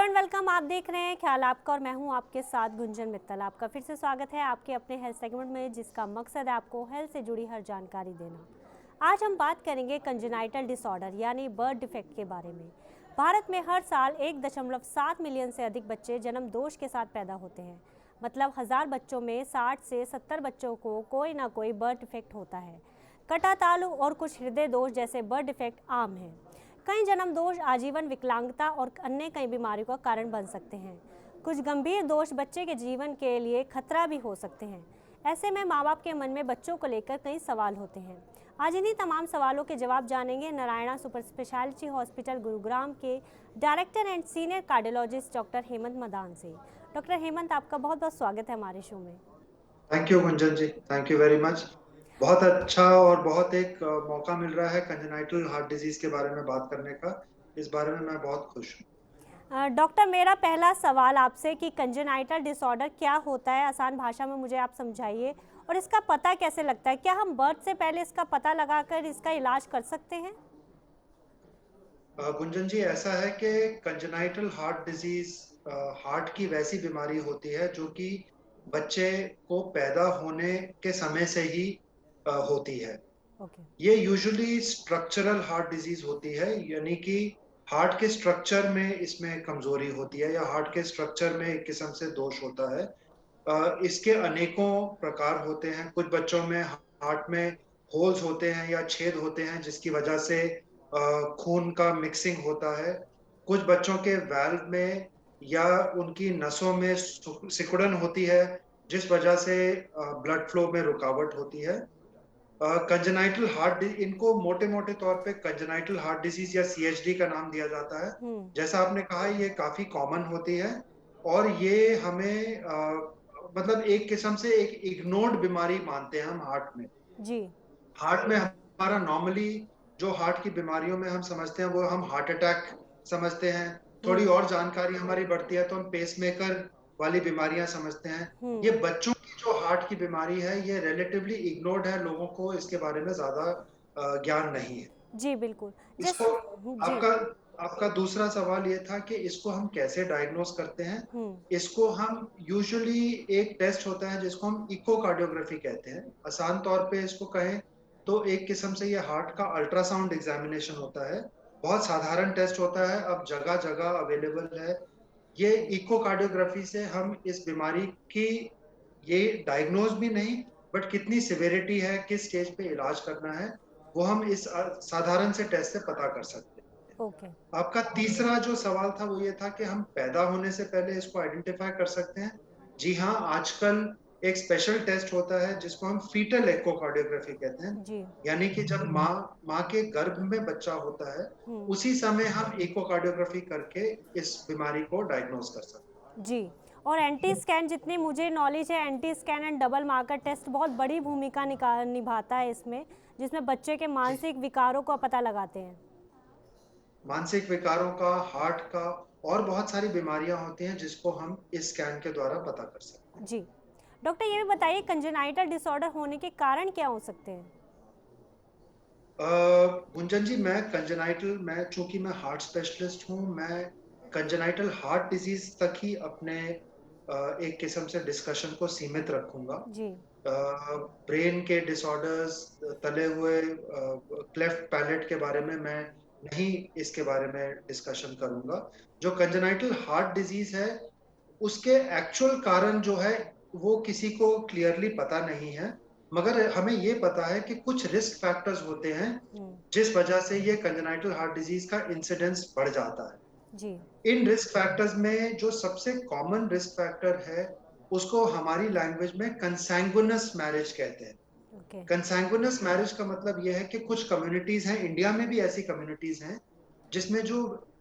And welcome. आप देख रहे हैं ख्याल आपका और मैं हूं आपके साथ गुंजन मित्तल। आपका फिर से स्वागत है आपके अपने हेल्थ सेगमेंट में, जिसका मकसद है आपको हेल्थ से जुड़ी हर जानकारी देना। आज हम बात करेंगे कंजेनाइटल डिसऑर्डर यानी बर्थ डिफेक्ट के बारे में। भारत में हर साल 1.7 मिलियन से अधिक बच्चे जन्म दोष के साथ पैदा होते हैं। मतलब 1000 बच्चों में 60 से 70 बच्चों को कोई ना कोई बर्थ डिफेक्ट होता है। कटा तालु और कुछ हृदय दोष जैसे बर्थ डिफेक्ट आम हैं। कई जन्म दोष आजीवन विकलांगता और अन्य कई बीमारियों का कारण बन सकते हैं। कुछ गंभीर दोष बच्चे के जीवन के लिए खतरा भी हो सकते हैं। ऐसे में माँ बाप के मन में बच्चों को लेकर कई सवाल होते हैं। आज इन्हीं तमाम सवालों के जवाब जानेंगे Narayana super speciality hospital Gurugram के director and senior cardiologist doctor Hemant Madan से। डॉक्टर हेमंत, आपका बहुत बहुत स्वागत है हमारे शो में। Thank you Gunjan ji, thank you very much. बहुत अच्छा और बहुत एक मौका मिल रहा है कंजेनाइटल हार्ट डिजीज के बारे में बात करने का। इस बारे में मैं बहुत खुश हूँ। डॉक्टर, मेरा पहला सवाल आपसे कि कंजेनाइटल डिसऑर्डर क्या होता है, आसान भाषा में मुझे आप समझाइए। और इसका पता कैसे लगता है? क्या हम बर्थ से पहले इसका पता लगाकर इसका इलाज कर सकते हैं? गुंजन जी, ऐसा है कि कंजेनाइटल हार्ट डिजीज हार्ट की वैसी बीमारी होती है जो कि बच्चे को पैदा होने के समय से ही होती है। ओके। ये यूजुअली स्ट्रक्चरल हार्ट डिजीज होती है, यानी कि हार्ट के स्ट्रक्चर में इसमें कमजोरी होती है या हार्ट के स्ट्रक्चर में एक किस्म से दोष होता है। इसके अनेकों प्रकार होते हैं। कुछ बच्चों में हार्ट में होल्स होते हैं या छेद होते हैं जिसकी वजह से खून का मिक्सिंग होता है। कुछ बच्चों के वाल्व में या उनकी नसों में सिकुड़न होती है जिस वजह से ब्लड फ्लो में रुकावट होती है। कंजेनाइटल हार्ट, इनको मोटे मोटे तौर पे कंजेनाइटल हार्ट डिजीज या सीएचडी का नाम दिया जाता है। हम्म। जैसा आपने कहा, ये काफी कॉमन होती है और ये हमें मतलब एक किस्म से एक इग्नोर्ड बीमारी मानते हैं हम हार्ट में। जी। हार्ट में हमारा नॉर्मली जो हार्ट की बीमारियों में हम समझते हैं वो हम हार्ट अटैक समझते हैं। थोड़ी हम्म। और जानकारी हमारी बढ़ती है तो हम पेसमेकर वाली बीमारियां समझते हैं। ये हम्म। बच्चों की जो हार्ट की बीमारी है ये रिलेटिवली इग्नोर्ड है, लोगों को इसके बारे में ज्यादा ज्ञान नहीं है। जी बिल्कुल। इसको जी। आपका आपका दूसरा सवाल ये था कि इसको हम कैसे डायग्नोस करते हैं। हम्म। इसको हम यूजुअली एक टेस्ट होता है जिसको हम इकोकार्डियोग्राफी कहते हैं। आसान तौर पे इसको कहें तो एक किस्म से ये हार्ट का अल्ट्रासाउंड एग्जामिनेशन होता है। बहुत साधारण टेस्ट होता है, अब जगह जगह अवेलेबल है। ये इकोकार्डियोग्राफी से हम इस बीमारी की ये डायग्नोज भी नहीं, बट कितनी सिवियरिटी है, किस स्टेज पे इलाज करना है, वो हम इस साधारण से टेस्ट से पता कर सकते हैं। ओके। आपका तीसरा जो सवाल था वो ये था कि हम पैदा होने से पहले इसको आइडेंटिफाई कर सकते हैं। जी हाँ, आजकल एक स्पेशल टेस्ट होता है जिसको हम फीटल एकोकार्डियोग्राफी कहते हैं। जी। यानी कि जब माँ माँ के गर्भ में बच्चा होता है हम्म। उसी समय हम एकोकार्डियोग्राफी करके इस बीमारी को डायग्नोज कर सकते जी। और एंटी स्कैन, जितनी मुझे नॉलेज है, anti scan and double marker test बहुत बड़ी भूमिका निभाता है इसमें, जिसमें बच्चे के हैं। जी, मानसिक विकारों का पता लगाते हैं। मानसिक विकारों का, हार्ट का और बहुत सारी बीमारियां होती हैं जिसको हम इस स्कैन के द्वारा पता कर सकते जी। डॉक्टर, ये भी बताइए कंजेनाइटल डिसऑर्डर होने के कारण क्या हो सकते हैं? हैं। गुंजन जी, मैं चूंकि मैं हार्ट स्पेशलिस्ट हूँ, मैं कंजेनाइटल हार्ट डिजीज तक ही अपने एक किस्म से डिस्कशन को सीमित रखूंगा। जी। ब्रेन के डिसऑर्डर्स, तले हुए क्लेफ्ट पैलेट के बारे में मैं नहीं इसके बारे में डिस्कशन करूंगा। जो कंजेनाइटल हार्ट डिजीज है उसके एक्चुअल कारण जो है वो किसी को क्लियरली पता नहीं है, मगर हमें ये पता है कि कुछ रिस्क फैक्टर्स होते हैं हम्म। जिस वजह से ये कंजेनाइटल हार्ट डिजीज का इंसिडेंस बढ़ जाता है। जी। इन रिस्क फैक्टर्स में जो सबसे कॉमन रिस्क फैक्टर है उसको हमारी लैंग्वेज में कंसैंगुइनस मैरिज कहते हैं। ओके। कंसैंगुइनस मैरिज का मतलब यह है कि कुछ कम्युनिटीज हैं, इंडिया में भी ऐसी कम्युनिटीज हैं जिसमें जो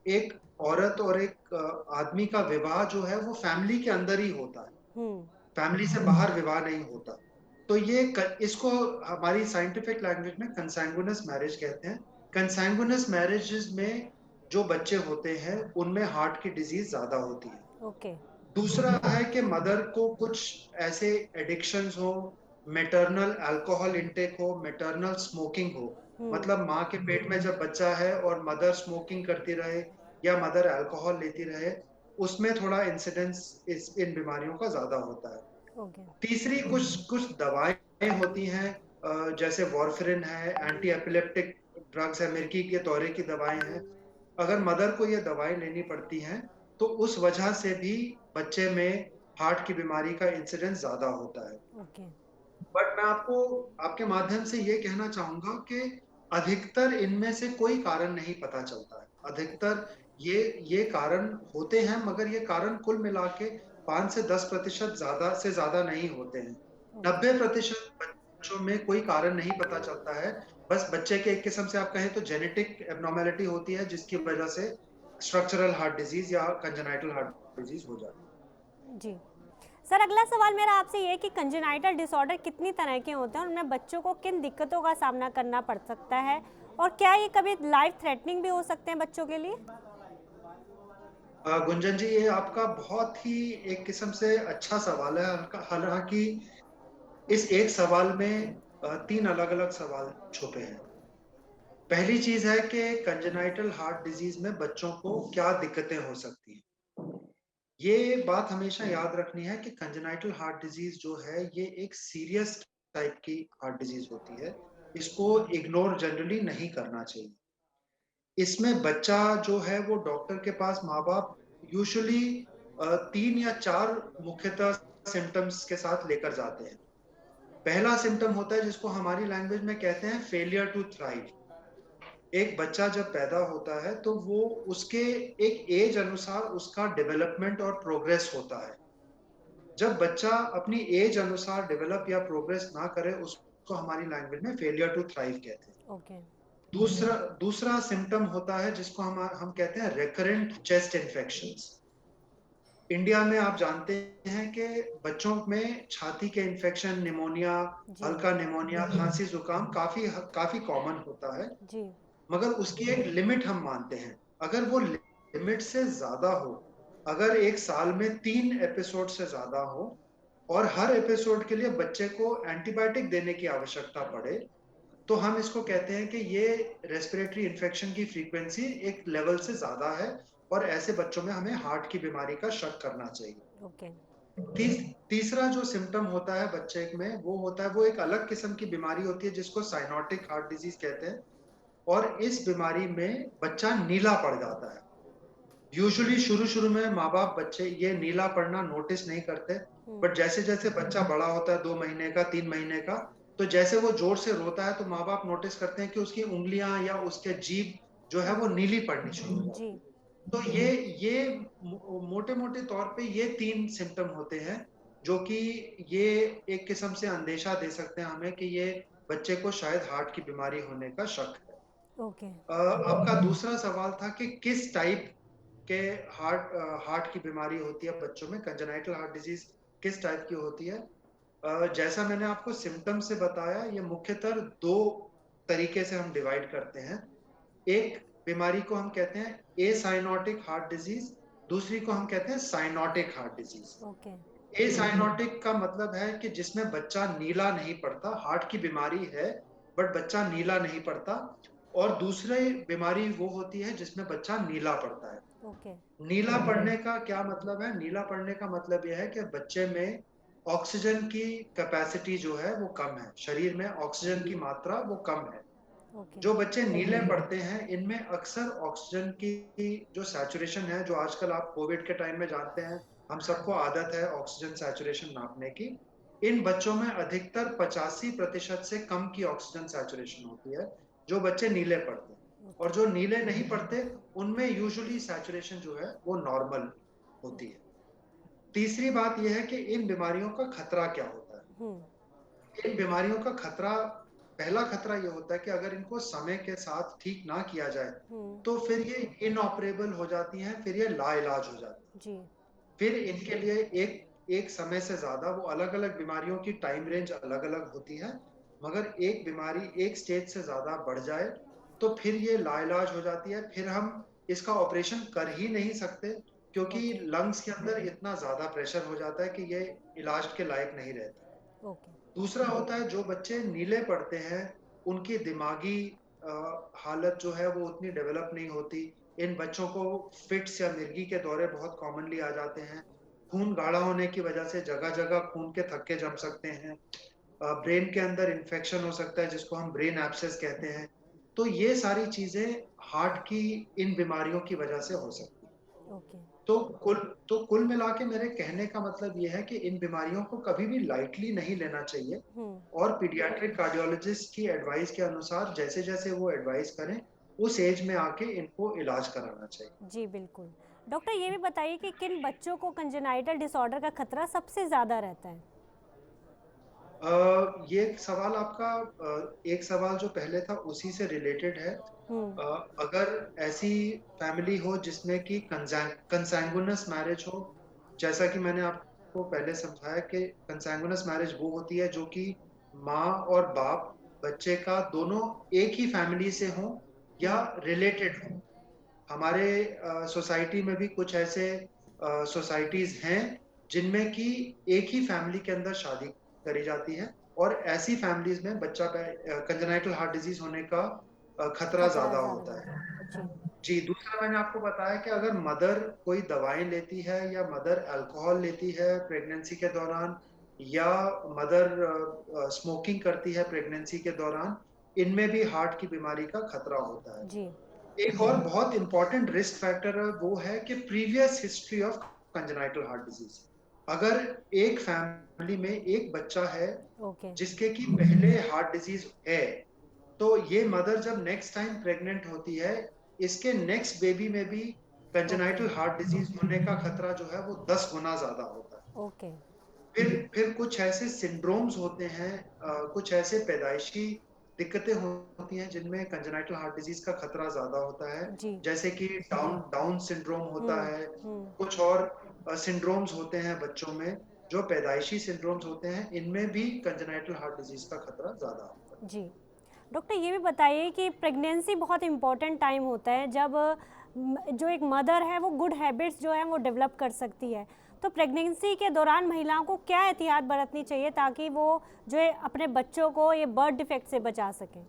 एक औरत और एक आदमी का विवाह जो है वो फैमिली के अंदर ही होता है, हम्म। फैमिली से बाहर विवाह नहीं होता। तो इसको हमारी साइंटिफिक लैंग्वेज में कंसैंगुइनस मैरिज कहते हैं। कंसैंगुइनस मैरिजेस में जो बच्चे होते हैं उनमें हार्ट की डिजीज ज्यादा होती है। ओके। दूसरा है कि मदर को कुछ ऐसे एडिक्शंस हो, मेटरनल अल्कोहल इंटेक हो, मेटरनल स्मोकिंग हो। हम्म। मतलब माँ के पेट में जब बच्चा है और मदर स्मोकिंग करती रहे या मदर अल्कोहल लेती रहे, उसमें थोड़ा इंसिडेंस इन बीमारियों का ज्यादा होता है। ओके। तीसरी कुछ कुछ दवाएं होती हैं, जैसे वॉरफेरिन है, एंटी एपिलेप्टिक ड्रग्स है, मिर्गी के दौरे की दवाएं हैं। अगर मदर को ये दवाएं लेनी पड़ती हैं तो उस वजह से भी बच्चे में हार्ट की बीमारी का इंसिडेंस ज्यादा होता है। ओके। बट मैं आपको आपके माध्यम से ये कहना चाहूंगा कि अधिकतर इनमें से कोई कारण नहीं पता चलता है। अधिकतर ये कारण होते हैं, मगर ये कारण कुल मिला के 5 से 10% ज्यादा से ज्यादा नहीं होते हैं। ओके। 90% बच्चों में कोई कारण नहीं पता चलता है। बस बच्चे के एक किस्म से आप कहें तो जेनेटिक एबनॉर्मेलिटी होती है, जिसकी वजह से स्ट्रक्चरल हार्ट डिजीज या कंजेनाइटल हार्ट डिजीज हो जाती जी। सर, अगला सवाल मेरा आपसे ये है कि कंजेनाइटल डिसऑर्डर कितनी तरह के होते हैं और उनमें बच्चों को किन दिक्कतों का सामना करना पड़ सकता है, और क्या ये कभी लाइफ थ्रेटनिंग भी हो सकते हैं बच्चों के लिए? है। गुंजन जी, ये आपका बहुत ही एक किस्म से अच्छा सवाल है। हालांकि इस एक सवाल में 3 अलग अलग सवाल छुपे हैं। पहली चीज है कि कंजेनाइटल हार्ट डिजीज में बच्चों को क्या दिक्कतें हो सकती हैं। ये बात हमेशा याद रखनी है कि कंजेनाइटल हार्ट डिजीज जो है ये एक सीरियस टाइप की हार्ट डिजीज होती है। इसको इग्नोर जनरली नहीं करना चाहिए। इसमें बच्चा जो है वो डॉक्टर के पास माँ बाप यूजुअली 3 या 4 मुख्यतः सिम्टम्स के साथ लेकर जाते हैं। पहला सिम्टम होता है जिसको हमारी लैंग्वेज में कहते हैं फेलियर टू थ्राइव। एक बच्चा जब पैदा होता है तो वो उसके एक एज अनुसार उसका डेवलपमेंट और प्रोग्रेस होता है। जब बच्चा अपनी एज अनुसार डेवलप या प्रोग्रेस ना करे, उसको हमारी लैंग्वेज में फेलियर टू थ्राइव कहते हैं। ओके। दूसरा दूसरा सिम्टम होता है जिसको हम कहते हैं रिकरेंट चेस्ट इन्फेक्शंस। इंडिया में आप जानते हैं कि बच्चों में छाती के इन्फेक्शन, निमोनिया, जी। हल्का निमोनिया, खांसी, जुकाम काफी काफी कॉमन होता है। जी। मगर उसकी एक लिमिट हम मानते हैं। अगर वो लिमिट से ज्यादा हो, अगर एक साल में 3 एपिसोड से ज्यादा हो और हर एपिसोड के लिए बच्चे को एंटीबायोटिक देने की आवश्यकता पड़े, तो हम इसको कहते हैं कि ये रेस्पिरेटरी इन्फेक्शन की फ्रीक्वेंसी एक लेवल से ज्यादा है और ऐसे बच्चों में हमें हार्ट की बीमारी का शक करना चाहिए। ओके। तीसरा जो सिम्टम होता है बच्चे में, वो होता है, वो एक अलग किस्म की बीमारी होती है जिसको साइनोटिक हार्ट डिजीज कहते हैं। और इस बीमारी में बच्चा नीला पड़ जाता है। यूजुअली शुरू शुरू में माँ बाप बच्चे ये नीला पड़ना नोटिस नहीं करते। बट जैसे जैसे बच्चा बड़ा होता है, 2 महीने का, 3 महीने का, तो जैसे वो जोर से रोता है तो माँ बाप नोटिस करते हैं कि उसकी उंगलियां या उसके जीभ जो है वो नीली पड़नी शुरू हो जी। जाती है। तो ये मोटे मोटे तौर पे ये 3 सिम्टम होते हैं जो कि ये एक किस्म से अंदेशा दे सकते हैं हमें कि ये बच्चे को शायद हार्ट की बीमारी होने का शक है। ओके। आपका दूसरा सवाल था कि किस टाइप के हार्ट की बीमारी होती है बच्चों में, कंजेनाइटल हार्ट डिजीज किस टाइप की होती है। जैसा मैंने आपको सिम्टम से बताया, ये मुख्यतः 2 तरीके से हम डिवाइड करते हैं। एक बीमारी को हम कहते हैं ए साइनोटिक हार्ट डिजीज, दूसरी को हम कहते हैं साइनोटिक हार्ट डिजीज। ओके। ए साइनोटिक का मतलब है कि जिसमें बच्चा नीला नहीं पड़ता, हार्ट की बीमारी है बट बच्चा नीला नहीं पड़ता। और दूसरी बीमारी वो होती है जिसमें बच्चा नीला पड़ता है। ओके। नीला पड़ने का क्या मतलब है? नीला पड़ने का मतलब यह है कि बच्चे में ऑक्सीजन की कैपेसिटी जो है वो कम है, शरीर में ऑक्सीजन की मात्रा वो कम है। ओके। जो बच्चे नीले पड़ते हैं इनमें अक्सर ऑक्सीजन की जो सैचुरेशन है, जो आजकल आप कोविड के टाइम में जानते हैं, हम सबको आदत है ऑक्सीजन सैचुरेशन नापने की। इन बच्चों में अधिकतर 85% से कम की ऑक्सीजन सैचुरेशन होती है जो बच्चे नीले पड़ते हैं। और जो नीले नहीं पड़ते उनमें यूजुअली सैचुरेशन जो है वो नॉर्मल होती है। तीसरी बात यह है कि इन बीमारियों का खतरा क्या होता हम्म। है। इन बीमारियों का खतरा, पहला खतरा यह होता है कि अगर इनको समय के साथ ठीक ना किया जाए हम्म। तो फिर ये इनऑपरेबल हो जाती हैं, फिर ये लाइलाज हो जाती है। जी। फिर इनके लिए एक एक समय से ज्यादा, वो अलग अलग बीमारियों की टाइम रेंज अलग अलग होती है, मगर एक बीमारी एक स्टेज से ज्यादा बढ़ जाए तो फिर ये लाइलाज हो जाती है। फिर हम इसका ऑपरेशन कर ही नहीं सकते क्योंकि ओके। लंग्स के अंदर इतना ज्यादा प्रेशर हो जाता है कि ये इलाज के लायक नहीं रहता। ओके। दूसरा होता है जो बच्चे नीले पड़ते हैं उनकी दिमागी हालत जो है वो उतनी डेवलप नहीं होती। इन बच्चों को फिट्स या मिर्गी के दौरे बहुत कॉमनली आ जाते हैं। खून गाढ़ा होने की वजह से जगह-जगह खून के थक्के जम सकते हैं। ब्रेन के अंदर इन्फेक्शन हो सकता है जिसको हम ब्रेन एब्सेस कहते हैं। तो ये सारी चीज़ें हार्ट की इन बीमारियों की वजह से हो सकती हैं। ओके। तो कुल तो कुल मिला के मेरे कहने का मतलब ये है कि इन बीमारियों को कभी भी लाइटली नहीं लेना चाहिए हुँ। और पीडियाट्रिक कार्डियोलॉजिस्ट की एडवाइस के अनुसार जैसे-जैसे वो एडवाइस करें, उस एज में आके इनको इलाज कराना चाहिए। जी, बिल्कुल। डॉक्टर ये भी बताइए कि किन बच्चों को कंजेनाइटल डिसऑर्डर का खतरा सबसे ज़्यादा रहता है? ये सवाल आपका एक सवाल जो पहले था उसी से रिलेटेड है। हुँ। अगर ऐसी फैमिली हो जिसमें कि कंसैंगुइनस मैरिज हो, जैसा कि मैंने आपको पहले समझाया कि कंसैंगुइनस मैरिज वो होती है जो कि माँ और बाप बच्चे का दोनों एक ही फैमिली से हों या हुँ। रिलेटेड हों। हमारे सोसाइटी में भी कुछ ऐसे सोसाइटीज़ हैं जिनमें कि एक ही फैमिली के अंदर शादी करी जाती है और ऐसी फैमिलीज़ में बच्चा कंजेनाइटल हार्ट डिज़ीज़ होने का खतरा खतरा ज़्यादा ज़्यादा होता बढ़ता है। है। जी। जी, दूसरा मैंने आपको बताया कि अगर मदर कोई दवाएँ लेती है या मदर अल्कोहल लेती है प्रेगनेंसी के दौरान या मदर स्मोकिंग करती है प्रेगनेंसी के दौरान, इनमें भी हार्ट की बीमारी का खतरा होता है। जी। एक और बहुत इंपॉर्टेंट रिस्क फैक्टर है वो है कि previous history of congenital heart disease. अगर एक फैमिली में एक बच्चा है ओके। जिसके कि पहले हार्ट डिजीज है, तो ये मदर जब नेक्स्ट टाइम प्रेग्नेंट होती है, इसके नेक्स्ट बेबी में भी ओके। कंजेनाइटल हार्ट डिजीज होने का खतरा जो है वो 10 गुना ज्यादा होता है। ओके। फिर कुछ ऐसे सिंड्रोम्स होते हैं, कुछ ऐसे पैदाइशी दिक्कतें होती हैं जिनमें कंजेनाइटल हार्ट डिजीज का खतरा ज्यादा होता है, जी। जैसे कि डाउन डाउन सिंड्रोम होता हुँ। है। हुँ। कुछ और सिंड्रोम्स होते हैं बच्चों में जो पैदाइशी सिंड्रोम्स होते हैं, इनमें भी कंजेनाइटल हार्ट डिजीज का खतरा ज्यादा होता है। जी। डॉक्टर ये भी बताइए कि प्रेगनेंसी बहुत इम्पोर्टेंट टाइम होता है जब जो एक मदर है वो गुड हैबिट्स जो है वो डेवलप कर सकती है। तो प्रेगनेंसी के दौरान महिलाओं को क्या एहतियात बरतनी चाहिए ताकि वो जो है अपने बच्चों को ये बर्थ डिफेक्ट से बचा सकें?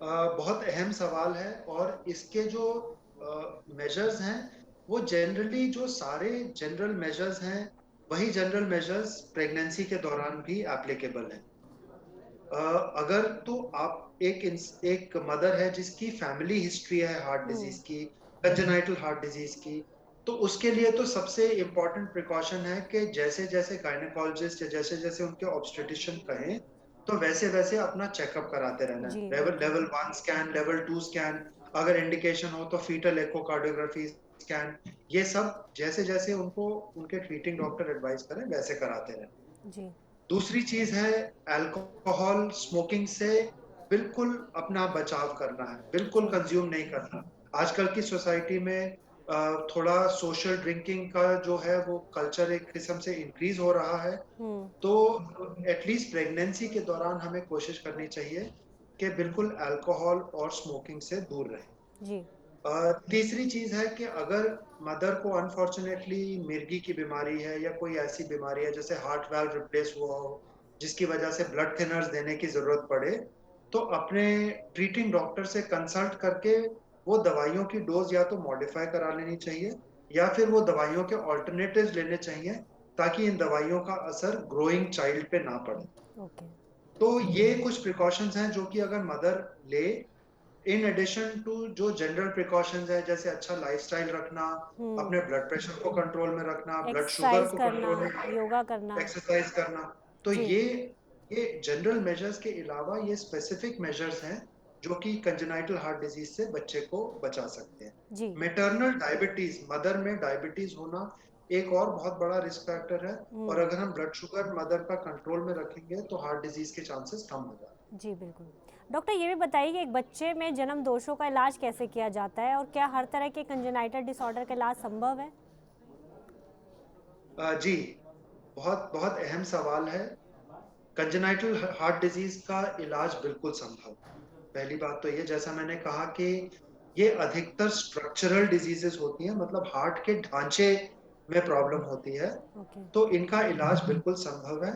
बहुत अहम सवाल है और इसके जो मेजर्स हैं वो जनरली जो सारे जनरल मेजर्स हैं वही जनरल मेजर्स प्रेगनेंसी के दौरान भी एप्लीकेबल हैं। अगर तो आप एक मदर है जिसकी फैमिली हिस्ट्री है हार्ट डिजीज हुँ। की, कंजेनाइटल हार्ट डिजीज की, तो उसके लिए तो सबसे इम्पोर्टेंट प्रिकॉशन है कि जैसे जैसे गायनेकोलॉजिस्ट या जैसे जैसे उनके ऑब्स्टेट्रिशियन कहें, तो वैसे वैसे अपना चेकअप कराते रहना है। जी, लेवल बिल्कुल। लेवल 1 स्कैन, लेवल 2 स्कैन, अगर इंडिकेशन हो तो फीटल एकोकार्डियोग्राफी स्कैन, ये सब जैसे जैसे उनको उनके ट्रीटिंग डॉक्टर एडवाइस करें वैसे कराते रहें। जी। दूसरी चीज है अल्कोहल स्मोकिंग से बिल्कुल अपना बचाव करना है, बिल्कुल जी। कंज्यूम नहीं करना। आजकल की सोसाइटी में थोड़ा सोशल ड्रिंकिंग का जो है वो कल्चर एक किस्म से इंक्रीज हो रहा है। हुँ। तो एटलीस्ट प्रेगनेंसी के दौरान हमें कोशिश करनी चाहिए कि बिल्कुल अल्कोहल और स्मोकिंग से दूर रहें। जी। तीसरी चीज है कि अगर मदर को अनफॉर्चुनेटली मिर्गी की बीमारी है या कोई ऐसी बीमारी है जैसे हार्ट वाल्व रिप्लेस हुआ हो जिसकी वजह से ब्लड थिनर्स देने की जरूरत पड़े, तो अपने ट्रीटिंग डॉक्टर से कंसल्ट करके वो दवाइयों की डोज या तो मॉडिफाई करा लेनी चाहिए या फिर वो दवाइयों के ऑल्टरनेटिव्स लेने चाहिए ताकि इन दवाइयों का असर ग्रोइंग चाइल्ड पे ना पड़े। ओके। तो ये कुछ प्रिकॉशंस हैं जो कि अगर मदर ले, इन एडिशन टू जो जनरल प्रिकॉशंस है जैसे अच्छा लाइफस्टाइल रखना, हुँ। अपने ब्लड प्रेशर को कंट्रोल में रखना, ब्लड शुगर एक्सरसाइज़ को करना, कंट्रोल में रखना, योगा करना। एक्सरसाइज करना। तो जी। ये जनरल मेजर्स के अलावा ये स्पेसिफिक मेजर्स हैं जो कि कंजेनाइटल हार्ट डिजीज से बच्चे को बचा सकते हैं। जी। मैटरनल डायबिटीज, मदर में डायबिटीज होना एक और बहुत बड़ा रिस्क फैक्टर है और हुँ। अगर हम ब्लड शुगर मदर का कंट्रोल में रखेंगे तो हार्ट डिजीज के चांसेस कम हो जाते जी, बिल्कुल। डॉक्टर ये भी बताइए कि एक बच्चे में जन्म दोषों का इलाज कैसे किया जाता है और क्या हर तरह के कंजेनाइटल डिसऑर्डर का इलाज संभव है? हैं। जी, बहुत बहुत अहम सवाल है। कंजेनाइटल हार्ट डिजीज का इलाज बिल्कुल संभव है। पहली बात तो ये, जैसा मैंने कहा कि ये अधिकतर स्ट्रक्चरल डिजीजेस होती हैं, मतलब हार्ट के ढांचे में प्रॉब्लम होती है। ओके। तो इनका इलाज बिल्कुल संभव है।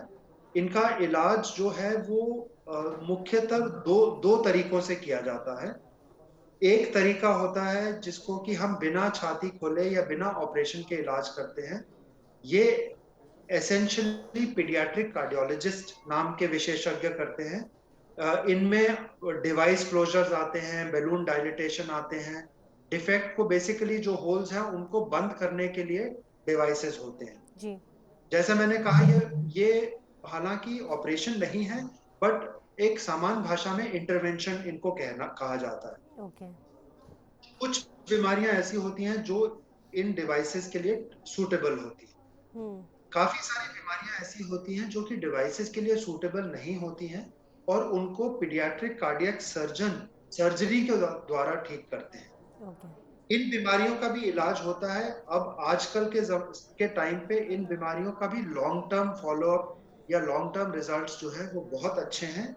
इनका इलाज जो है वो मुख्यतः दो दो तरीकों से किया जाता है। एक तरीका होता है जिसको कि हम बिना छाती खोले या बिना ऑपरेशन के इलाज करते हैं। ये एसेंशियली पीडियाट्रिक कार्डियोलॉजिस्ट नाम के विशेषज्ञ करते हैं। इनमें डिवाइस क्लोजर्स आते हैं, बैलून डायलिटेशन आते हैं, डिफेक्ट को बेसिकली जो होल्स हैं उनको बंद करने के लिए डिवाइसेस होते हैं। जी। जैसा मैंने कहा, ये हालांकि ऑपरेशन नहीं है, बट एक सामान्य भाषा में इंटरवेंशन इनको कहा जाता है। ओके। कुछ बीमारियां ऐसी होती हैं जो इन डिवाइसेस के लिए सूटेबल होती हैं। हम्म। काफी सारी बीमारियां ऐसी होती हैं जो कि डिवाइसेस के लिए सूटेबल नहीं होती हैं और उनको पीडियाट्रिक कार्डियक सर्जन सर्जरी के द्वारा ठीक करते हैं। ओके। इन बीमारियों का भी इलाज होता है। अब आजकल के टाइम पे इन बीमारियों का भी लॉन्ग टर्म फॉलोअप या लॉन्ग टर्म रिजल्ट्स जो है वो बहुत अच्छे हैं।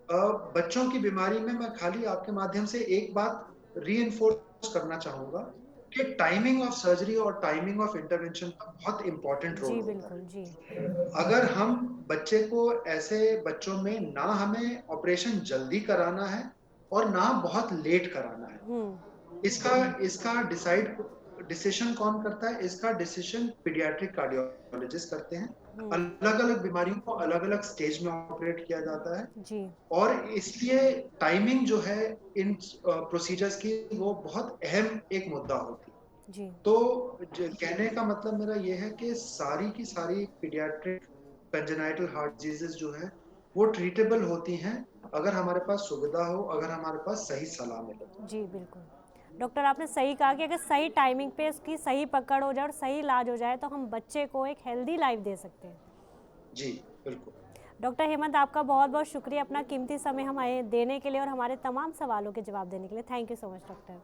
बच्चों की बीमारी में मैं खाली आपके माध्यम से एक बात रीइंफोर्स करना चाहूंगा कि टाइमिंग ऑफ सर्जरी और टाइमिंग ऑफ इंटरवेंशन का बहुत इंपॉर्टेंट रोल जी होता बिल्कुल। जी। है। अगर हम बच्चे को ऐसे बच्चों में ना हमें ऑपरेशन जल्दी कराना है और ना बहुत लेट कराना है। इसका इसका डिसीजन कौन करता है? इसका डिसीजन पीडियाट्रिक कार्डियोलॉजिस्ट करते हैं। अलग अलग बीमारियों को अलग अलग स्टेज में ऑपरेट किया जाता है जी। और इसलिए टाइमिंग जो है इन प्रोसीजर्स की वो बहुत अहम एक मुद्दा होती है। जी। तो कहने का मतलब मेरा ये है कि सारी की सारी पीडियाट्रिक कंजेनाइटल हार्ट डिजीजेस जो है वो ट्रीटेबल होती हैं अगर हमारे पास सुविधा हो, अगर हमारे पास सही सलाह मिले। जी बिल्कुल। डॉक्टर आपने सही कहा कि अगर सही टाइमिंग पे उसकी सही पकड़ हो जाए और सही इलाज हो जाए तो हम बच्चे को एक हेल्दी लाइफ दे सकते हैं। जी बिल्कुल। डॉक्टर हेमंत, आपका बहुत बहुत शुक्रिया अपना कीमती समय हमें देने के लिए और हमारे तमाम सवालों के जवाब देने के लिए। Thank you so much doctor.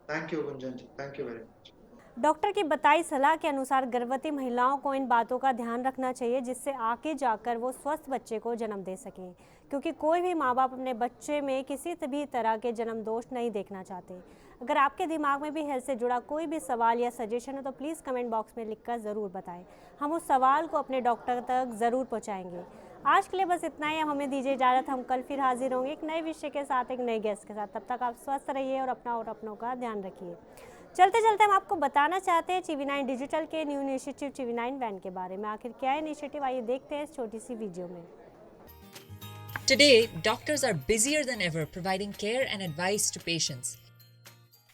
Thank you Gunjan ji, thank you very much. Doctor की बताई सलाह के अनुसार गर्भवती महिलाओं को इन बातों का ध्यान रखना चाहिए जिससे आगे जाकर वो स्वस्थ बच्चे को जन्म दे सकें, क्योंकि कोई भी माँ बाप अपने बच्चे में किसी भी तरह के जन्म दोष नहीं देखना चाहते। अगर आपके दिमाग में भी हेल्थ से जुड़ा कोई भी सवाल या सजेशन हो तो प्लीज़ कमेंट बॉक्स में लिखकर ज़रूर बताएं। हम उस सवाल को अपने डॉक्टर तक ज़रूर पहुँचाएंगे। आज के लिए बस इतना ही। अब हमें दीजिए इजाज़त। हम कल फिर हाजिर होंगे एक नए विषय के साथ, एक नए गेस्ट के साथ। तब तक आप स्वस्थ रहिए और अपना और अपनों का ध्यान रखिए। चलते चलते हम आपको बताना चाहते हैं TV9 डिजिटल के न्यू इनिशिएटिव TV9 वैन के बारे में। आखिर क्या है इनिशिएटिव, आइए देखते हैं इस छोटी सी वीडियो में। Today, doctors are busier than ever providing care and advice to patients.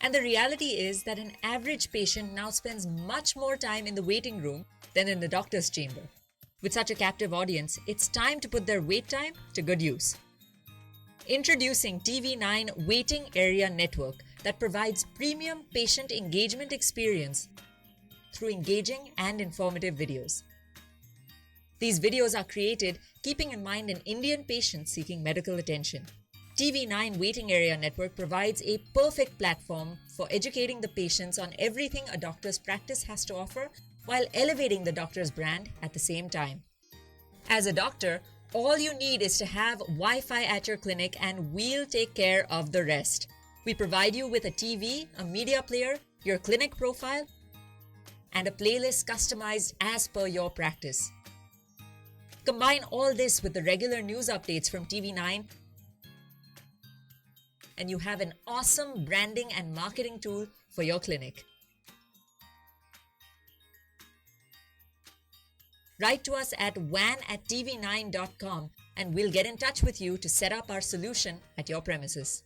And the reality is that an average patient now spends much more time in the waiting room than in the doctor's chamber. With such a captive audience, it's time to put their wait time to good use. Introducing TV9 Waiting Area Network that provides premium patient engagement experience through engaging and informative videos. These videos are created keeping in mind an Indian patient seeking medical attention. TV9 Waiting Area Network provides a perfect platform for educating the patients on everything a doctor's practice has to offer while elevating the doctor's brand at the same time. As a doctor, all you need is to have Wi-Fi at your clinic and we'll take care of the rest. We provide you with a TV, a media player, your clinic profile, and a playlist customized as per your practice. Combine all this with the regular news updates from TV9 and you have an awesome branding and marketing tool for your clinic. Write to us at van@tv9.com and we'll get in touch with you to set up our solution at your premises.